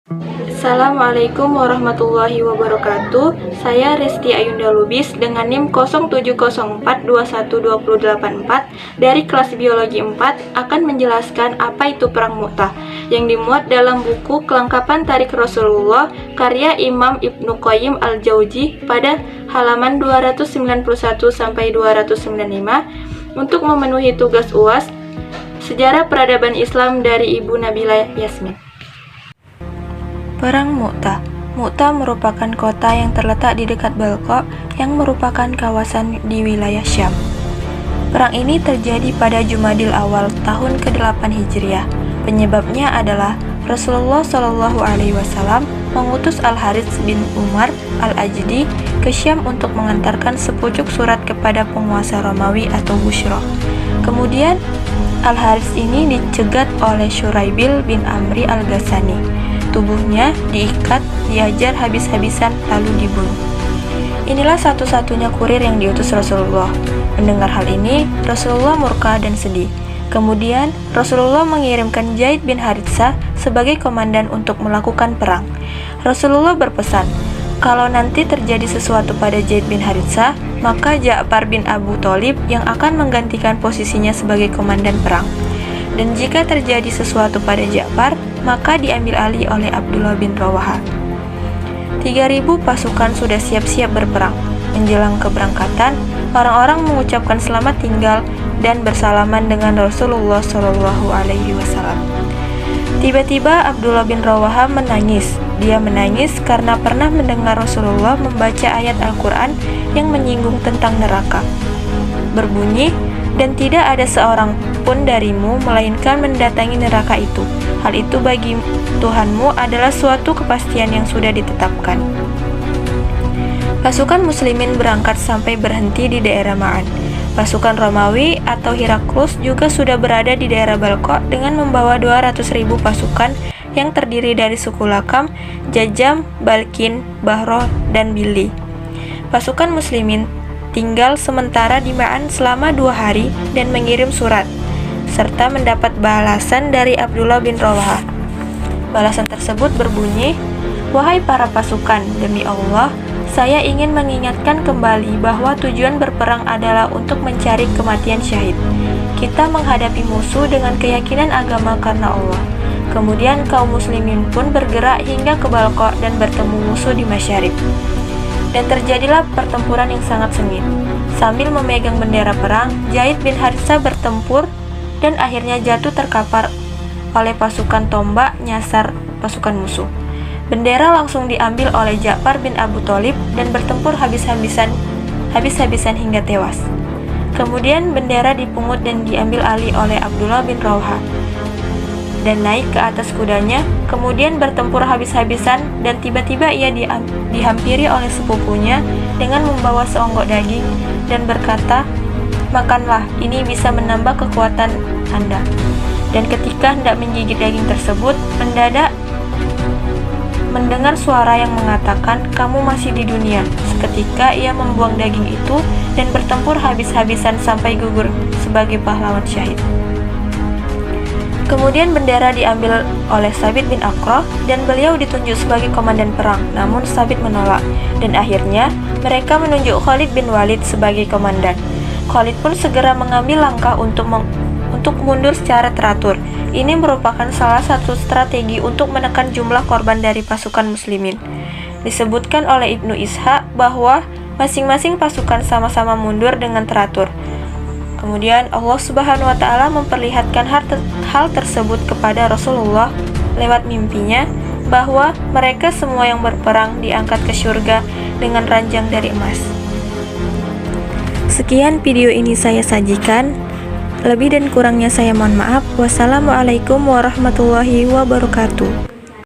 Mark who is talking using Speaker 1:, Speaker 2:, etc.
Speaker 1: Assalamualaikum warahmatullahi wabarakatuh. Saya Resti Ayunda Lubis dengan NIM 0704212084 dari kelas Biologi 4 akan menjelaskan apa itu Perang Mu'tah yang dimuat dalam buku Kelengkapan Tarik Rasulullah karya Imam Ibnu Qayyim Al-Jauzi pada halaman 291 sampai 295 untuk memenuhi tugas UAS Sejarah Peradaban Islam dari Ibu Nabila Yasmin. Perang Mu'tah. Mu'tah merupakan kota yang terletak di dekat Balqa yang merupakan kawasan di wilayah Syam. Perang ini terjadi pada Jumadil Awal tahun ke-8 Hijriah. Penyebabnya adalah Rasulullah Shallallahu Alaihi Wasallam mengutus Al-Harits bin Umar Al-Ajdi ke Syam untuk mengantarkan sepucuk surat kepada penguasa Romawi atau Bushra. Kemudian Al-Harits ini dicegat oleh Syuraibil bin Amri Al-Ghassani. Tubuhnya diikat, diajar habis-habisan, lalu dibunuh. Inilah satu-satunya kurir yang diutus Rasulullah. Mendengar hal ini, Rasulullah murka dan sedih. Kemudian, Rasulullah mengirimkan Zaid bin Haritsah sebagai komandan untuk melakukan perang. Rasulullah berpesan, kalau nanti terjadi sesuatu pada Zaid bin Haritsah, maka Ja'far bin Abu Thalib yang akan menggantikan posisinya sebagai komandan perang. Dan jika terjadi sesuatu pada Ja'far, maka diambil alih oleh Abdullah bin Rawaha. 3.000 pasukan sudah siap-siap berperang. Menjelang keberangkatan, orang-orang mengucapkan selamat tinggal dan bersalaman dengan Rasulullah Shallallahu Alaihi Wasallam. Tiba-tiba Abdullah bin Rawaha menangis. Dia menangis karena pernah mendengar Rasulullah membaca ayat Al-Quran yang menyinggung tentang neraka. Berbunyi, dan tidak ada seorang pun darimu melainkan mendatangi neraka itu. Hal itu bagi Tuhanmu adalah suatu kepastian yang sudah ditetapkan. Pasukan muslimin berangkat sampai berhenti di daerah Ma'an. Pasukan Romawi atau Hiraklus juga sudah berada di daerah Balqa dengan membawa 200.000 pasukan yang terdiri dari suku Lakam, Jajam, Balkin, Bahro, dan Bili. Pasukan muslimin tinggal sementara di Ma'an selama 2 hari dan mengirim surat, serta mendapat balasan dari Abdullah bin Rawaha. Balasan tersebut berbunyi, "Wahai para pasukan, demi Allah, saya ingin mengingatkan kembali bahwa tujuan berperang adalah untuk mencari kematian syahid. Kita menghadapi musuh dengan keyakinan agama karena Allah." Kemudian kaum muslimin pun bergerak hingga ke Balqa dan bertemu musuh di Masyarib. Dan terjadilah pertempuran yang sangat sengit. Sambil memegang bendera perang, Zaid bin Haritsah bertempur dan akhirnya jatuh terkapar oleh pasukan tombak nyasar pasukan musuh. Bendera langsung diambil oleh Ja'far bin Abu Thalib dan bertempur habis-habisan hingga tewas. Kemudian bendera dipungut dan diambil alih oleh Abdullah bin Rawaha dan naik ke atas kudanya, kemudian bertempur habis-habisan dan tiba-tiba ia dihampiri oleh sepupunya dengan membawa seonggok daging dan berkata, "Makanlah, ini bisa menambah kekuatan Anda." Dan ketika hendak menggigit daging tersebut, mendadak mendengar suara yang mengatakan, "Kamu masih di dunia." Seketika ia membuang daging itu dan bertempur habis-habisan sampai gugur sebagai pahlawan syahid. Kemudian bendera diambil oleh Sabit bin Aqrah dan beliau ditunjuk sebagai komandan perang, namun Sabit menolak dan akhirnya mereka menunjuk Khalid bin Walid sebagai komandan. Khalid pun segera mengambil langkah untuk mundur secara teratur. Ini merupakan salah satu strategi untuk menekan jumlah korban dari pasukan muslimin. Disebutkan oleh Ibnu Ishaq bahwa masing-masing pasukan sama-sama mundur dengan teratur. Kemudian Allah Subhanahu wa Ta'ala memperlihatkan hal tersebut kepada Rasulullah lewat mimpinya, bahwa mereka semua yang berperang diangkat ke surga dengan ranjang dari emas. Sekian video ini saya sajikan. Lebih dan kurangnya saya mohon maaf. Wassalamualaikum warahmatullahi wabarakatuh.